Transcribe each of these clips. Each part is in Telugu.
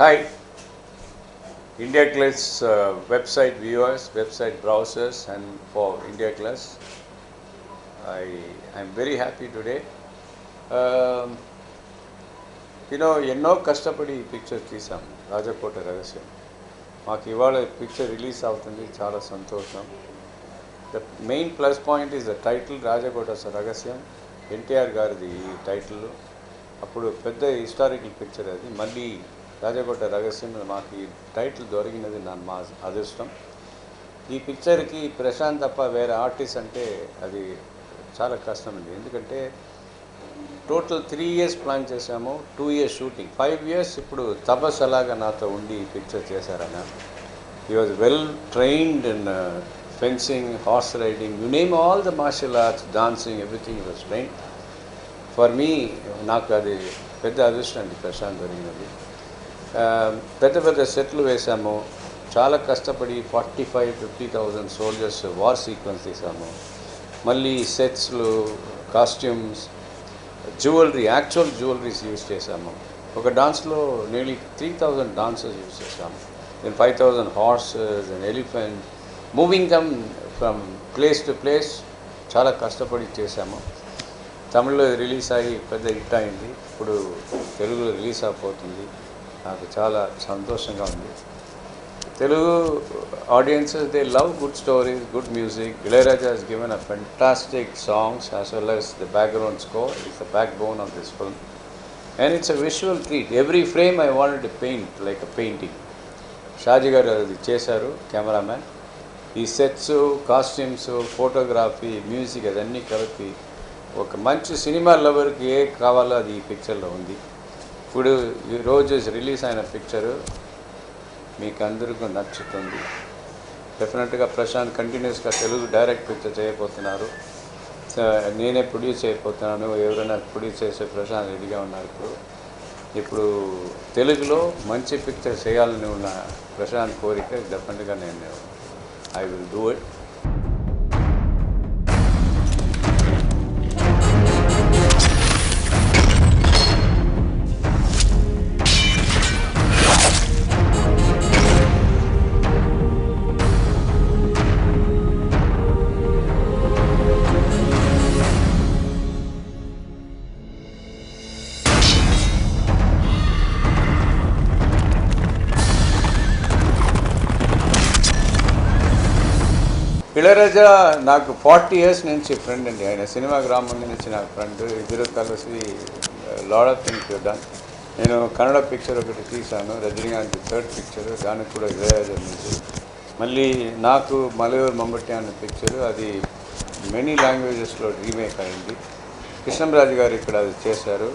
Hi, India Class website viewers, website browsers, and for India Class. I am very happy today. ఎన్నో కష్టపడి ఈ పిక్చర్ తీసాం రాజకోట రహస్యం. మాకు ఇవాళ పిక్చర్ రిలీజ్ అవుతుంది, చాలా సంతోషం. The main plus point is the title Rajakota Rahasyam. NTR గారిది ఈ టైటిల్. అప్పుడు పెద్ద హిస్టారికల్ పిక్చర్ అది. మళ్ళీ రాజకోట రహస్యం మాకు ఈ టైటిల్ దొరికినది మా అదృష్టం. ఈ పిక్చర్కి ప్రశాంత్ తప్ప వేరే ఆర్టిస్ట్ అంటే అది చాలా కష్టమండి. ఎందుకంటే టోటల్ 3 years ప్లాన్ చేసాము, 2 years షూటింగ్, 5 years ఇప్పుడు తపస్ అలాగా నాతో ఉండి ఈ పిక్చర్ చేశారన్న. He was well trained in fencing, horse riding, you name all the martial arts, dancing, everything was train. For me నాకు అది పెద్ద అదృష్టం అండి ప్రశాంత్ దొరికినది. పెద్ద పెద్ద సెట్లు వేసాము, చాలా కష్టపడి 45,000-50,000 సోల్జర్స్ వార్ సీక్వెన్స్ తీసాము. మళ్ళీ సెట్స్లు, costumes, jewellery, actual jewelleries use చేసాము. ఒక డాన్స్లో నియర్లీ 3,000 డాన్సర్స్ యూజ్ చేసాము. Then 5,000 horses and elephant, moving them from place to place. చాలా కష్టపడి చేశాము. తమిళ్లో రిలీజ్ అయ్యి పెద్ద హిట్ అయింది. ఇప్పుడు తెలుగులో రిలీజ్ అయిపోతుంది. నాకు చాలా సంతోషంగా ఉంది. Telugu audiences, they love good stories, good music. Ilayaraja has given a fantastic songs as well as the background score. It's the backbone of this film. And it's a visual treat. Every frame I wanted to paint like a painting. Shaji garu adi chesaru, cameraman. ఈ సెట్స్, కాస్ట్యూమ్స్, ఫోటోగ్రఫీ, మ్యూజిక్ అదన్నీ కలిపి ఒక మంచి సినిమా లవర్కి ఏ కావాలో అది ఈ పిక్చర్లో ఉంది. ఇప్పుడు ఈరోజు రిలీజ్ అయిన పిక్చరు మీకు అందరికీ నచ్చుతుంది. డెఫినెట్గా ప్రశాంత్ కంటిన్యూస్గా తెలుగు డైరెక్ట్ పిక్చర్ చేయబోతున్నారు. నేనే ప్రొడ్యూస్ చేయబోతున్నాను. ఎవరైనా ప్రొడ్యూస్ చేసే ప్రశాంత్ రెడీగా ఉన్నారు. ఇప్పుడు తెలుగులో మంచి పిక్చర్ చేయాలని ఉన్న ప్రశాంత్ కోరిక డెఫినెట్గా నేను I will do it. Ilaiyaraaja నాకు 40 years నుంచి ఫ్రెండ్ అండి. ఆయన సినిమా గ్రామం నుంచి నాకు ఫ్రెండ్. ఇద్దరు కలిసి లాడ్ ఆఫ్ థింగ్స్ డన్. నేను కన్నడ పిక్చర్ ఒకటి తీశాను, రజనీకాంత్ 3rd పిక్చర్, దానికి కూడా ఇళయరాజా మ్యూజిక్. మళ్ళీ నాకు మలయూర్ మమ్మటి అనే పిక్చరు, అది మెనీ లాంగ్వేజెస్లో రీమేక్ అయింది. కృష్ణంరాజు గారు ఇక్కడ అది చేశారు.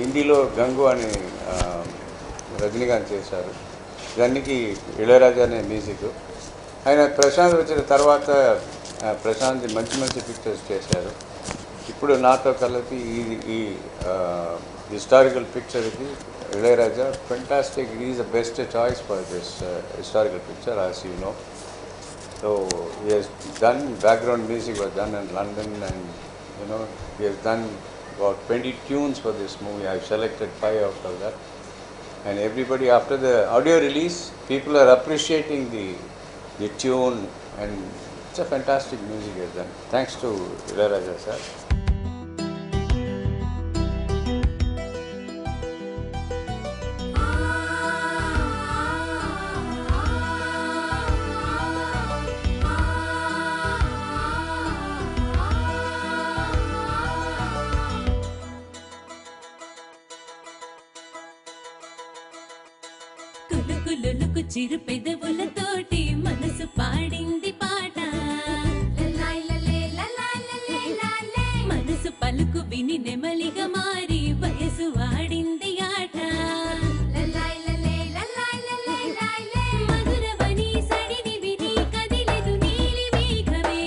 హిందీలో గంగు అని రజనీకాంత్ చేశారు. దానికి ఇళయరాజా అనే మ్యూజిక్. ఆయన ప్రశాంత్ వచ్చిన తర్వాత ప్రశాంత్ మంచి మంచి పిక్చర్స్ చేశారు. ఇప్పుడు నాతో కలిపి ఈ హిస్టారికల్ పిక్చర్కి Ilaiyaraaja fantastic, is the best choice for this historical picture as you know. So he has done background music was done in London and he has done about 20 tunes for this movie. I have selected 5 out of that. And everybody, after the audio release, people are appreciating the tune, and it's a fantastic music is done. Thanks to Ilayaraja sir. కులుకులుకు చిరు పెదవులతోటి మనసు పాడింది పాట, మనసు పలుకు విని నెమలిగా మారి వయసు ఆడింది ఆట. మధురవని సడిని విని కదిలెదు నీలి మేఘమే,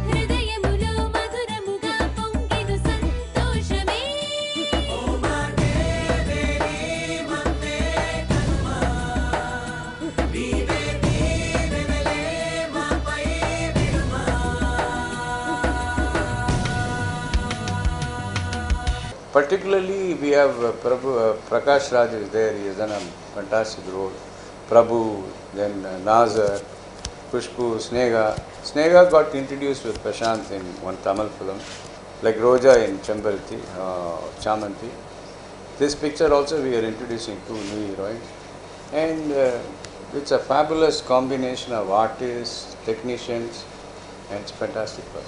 హృదయములో మధురముగా పొంగెను సంతోషమే. Particularly, we have Prakash Raj is there. He has done a fantastic role. Prabhu, then Nazar, Kushbu, Snega. Snega got introduced with Prashant in one Tamil film, like Roja in Chambarati, Chamanti. This picture also we are introducing two new heroines, and it's a fabulous combination of artists, technicians, and it's fantastic work.